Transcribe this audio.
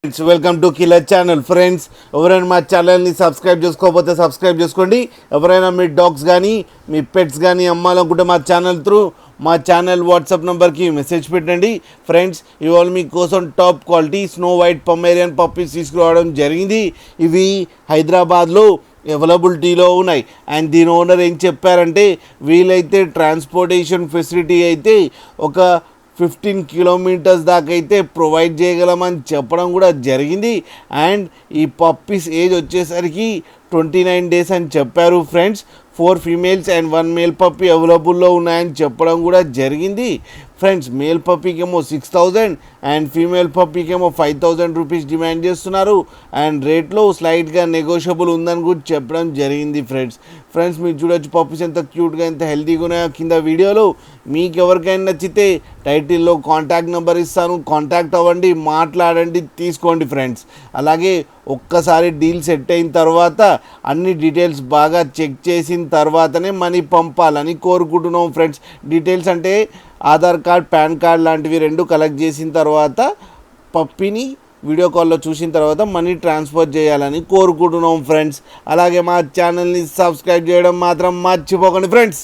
Welcome to killer channel. Friends, ఎవరైనా మా ఛానల్ని సబ్స్క్రైబ్ చేసుకోకపోతే సబ్స్క్రైబ్ చేసుకోండి. ఎవరైనా మీ డాగ్స్ కానీ మీ పెట్స్ కానీ అమ్మాలనుకుంటే మా ఛానల్ త్రూ మా ఛానల్ వాట్సాప్ నెంబర్కి మెసేజ్ పెట్టండి. ఫ్రెండ్స్, ఇవాళ మీకోసం top quality snow white Pomeranian puppies తీసుకురావడం జరిగింది. ఇవి హైదరాబాద్లో అవైలబిలిటీలో ఉన్నాయి. అండ్ దీని ఓనర్ ఏం చెప్పారంటే, వీలైతే ట్రాన్స్పోర్టేషన్ ఫెసిలిటీ అయితే ఒక 15 కిలోమీటర్స్ దాకా అయితే ప్రొవైడ్ చేయగలమని చెప్పడం కూడా జరిగింది. అండ్ ఈ పప్పీస్ ఏజ్ వచ్చేసరికి 29 డేస్ అని చెప్పారు. Friends, 4 females and 1 male puppy అవైలబుల్లో ఉన్నాయని చెప్పడం కూడా జరిగింది. ఫ్రెండ్స్, మేల్ పప్పీకేమో 6,000 అండ్ ఫీమేల్ పప్పీకేమో 5,000 రూపీస్ డిమాండ్ చేస్తున్నారు. అండ్ రేట్లో స్లైట్గా నెగోషియబుల్ ఉందని కూడా చెప్పడం జరిగింది. ఫ్రెండ్స్, మీరు చూడొచ్చు పప్పీస్ ఎంత క్యూట్గా ఎంత హెల్తీగా ఉన్నాయో కింద వీడియోలో. మీకు ఎవరికైనా నచ్చితే టైటిల్లో కాంటాక్ట్ నెంబర్ ఇస్తాను, కాంటాక్ట్ అవ్వండి, మాట్లాడండి, తీసుకోండి. ఫ్రెండ్స్, అలాగే ఒక్కసారి డీల్ సెట్ అయిన తర్వాత అన్ని డీటెయిల్స్ బాగా చెక్ చేసిన తర్వాతనే మనీ పంపాలని కోరుకుంటున్నాం. ఫ్రెండ్స్, డీటెయిల్స్ అంటే ఆధార్ కార్డ్, పాన్ కార్డ్ లాంటివి 2 కలెక్ట్ చేసిన తర్వాత పప్పీని వీడియో కాల్లో చూసిన తర్వాత మనీ ట్రాన్స్ఫర్ చేయాలని కోరుకుంటున్నాం. ఫ్రెండ్స్, అలాగే మా ఛానల్ని సబ్స్క్రైబ్ చేయడం మాత్రం మర్చిపోకండి. ఫ్రెండ్స్.